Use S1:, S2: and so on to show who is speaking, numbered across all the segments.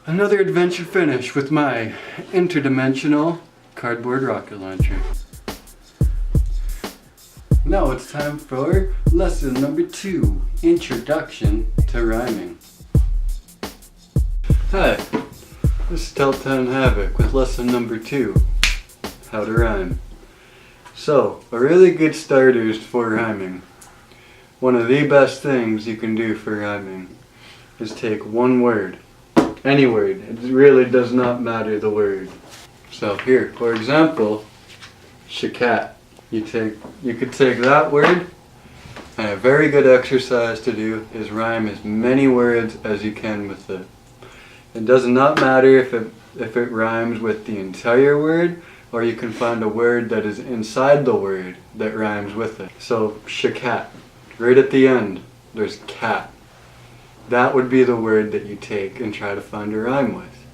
S1: Another adventure finished with my interdimensional cardboard rocket launcher. Now it's time for lesson number 2, Introduction to Rhyming. Hi, this is Tahltan Havoc with lesson number 2, How to Rhyme. So, a really good starters for rhyming. One of the best things you can do for rhyming is take one word. Any word. It really does not matter the word. So here, for example, shakat. You could take that word, and a very good exercise to do is rhyme as many words as you can with it. It does not matter if it rhymes with the entire word, or you can find a word that is inside the word that rhymes with it. So shakat, right at the end, there's cat. That would be the word that you take and try to find a rhyme with.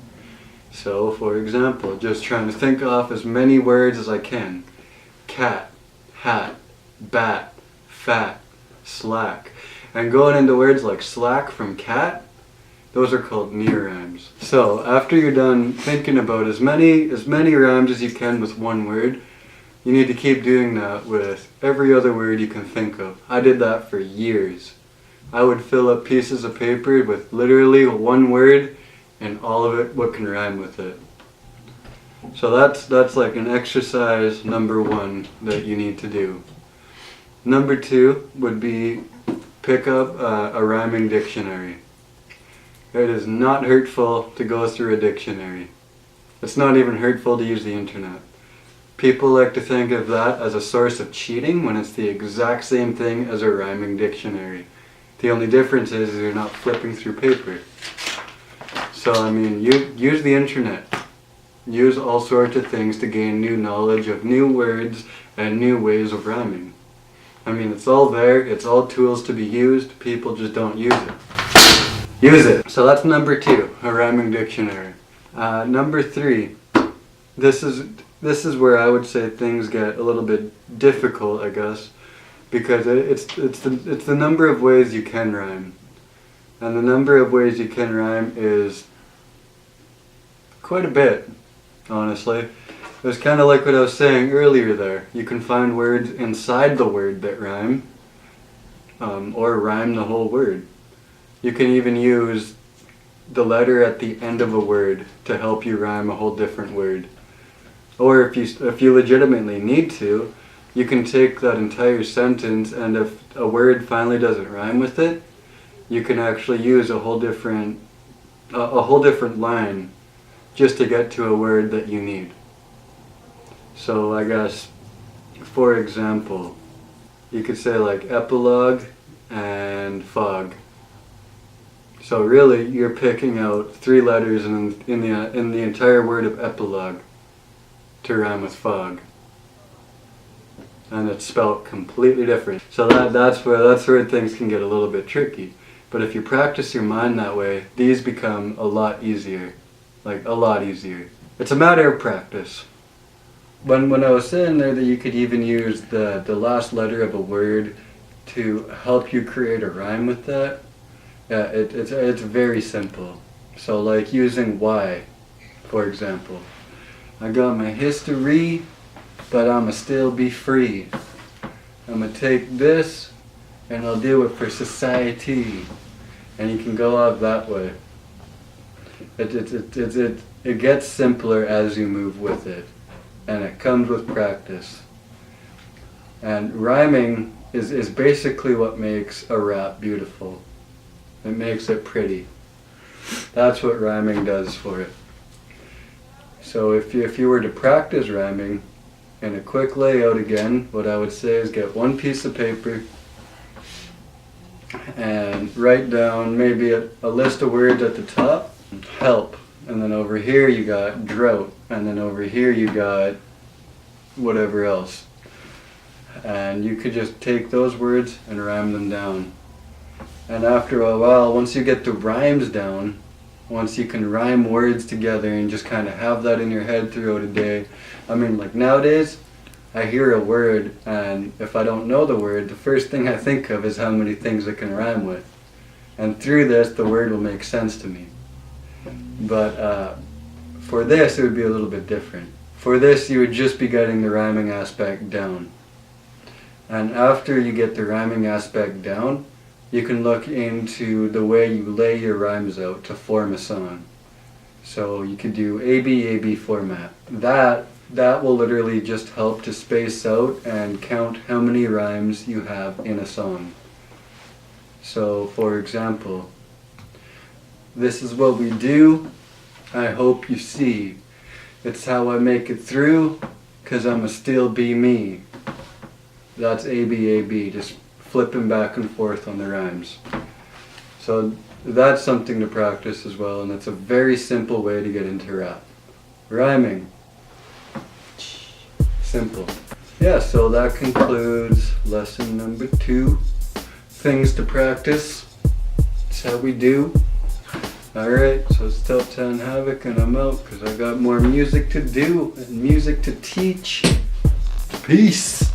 S1: So, for example, just trying to think off as many words as I can. Cat, hat, bat, fat, slack. And going into words like slack from cat, those are called near rhymes. So, after you're done thinking about as many rhymes as you can with one word, you need to keep doing that with every other word you can think of. I did that for years. I would fill up pieces of paper with literally one word and all of it what can rhyme with it. So that's like an exercise number 1 that you need to do. Number 2 would be pick up a rhyming dictionary. It is not hurtful to go through a dictionary. It's not even hurtful to use the internet. People like to think of that as a source of cheating when it's the exact same thing as a rhyming dictionary. The only difference is you're not flipping through paper. So I mean, use the internet. Use all sorts of things to gain new knowledge of new words and new ways of rhyming. I mean, it's all there, it's all tools to be used, people just don't use it. Use it! So that's number 2, a rhyming dictionary. Number 3, this is where I would say things get a little bit difficult, I guess. Because it's the number of ways you can rhyme. And the number of ways you can rhyme is quite a bit, honestly. It's kind of like what I was saying earlier there. You can find words inside the word that rhyme, or rhyme the whole word. You can even use the letter at the end of a word to help you rhyme a whole different word. Or if you legitimately need to, you can take that entire sentence, and if a word finally doesn't rhyme with it, you can actually use a whole different line just to get to a word that you need. So I guess, for example, you could say like epilogue and fog. So really, you're picking out 3 letters in the entire word of epilogue to rhyme with fog. And it's spelled completely different. So that's where things can get a little bit tricky. But if you practice your mind that way, these become a lot easier. Like, a lot easier. It's a matter of practice. When I was saying there that you could even use the last letter of a word to help you create a rhyme with that, yeah, it's very simple. So like using Y, for example. I got my history, but I'ma still be free. I'ma take this and I'll do it for society. And you can go off that way. It gets simpler as you move with it. And it comes with practice. And rhyming is basically what makes a rap beautiful. It makes it pretty. That's what rhyming does for it. So if you were to practice rhyming in a quick layout again, what I would say is get one piece of paper and write down maybe a list of words at the top. Help. And then over here you got drought. And then over here you got whatever else. And you could just take those words and rhyme them down. And after a while, once you get the rhymes down, once you can rhyme words together and just kind of have that in your head throughout a day. I mean, like nowadays, I hear a word, and if I don't know the word, the first thing I think of is how many things it can rhyme with. And through this, the word will make sense to me. But for this, it would be a little bit different. For this, you would just be getting the rhyming aspect down. And after you get the rhyming aspect down, you can look into the way you lay your rhymes out to form a song. So you could do ABAB format. That will literally just help to space out and count how many rhymes you have in a song. So for example, this is what we do. I hope you see. It's how I make it through, 'cause I'ma still be me. That's ABAB, just flipping back and forth on the rhymes. So that's something to practice as well, and it's a very simple way to get into rap. Rhyming. Simple. Yeah, so that concludes lesson number 2. Things to practice. That's how we do. Alright, so it's Tahltan Havoc, and I'm out because I got more music to do and music to teach. Peace!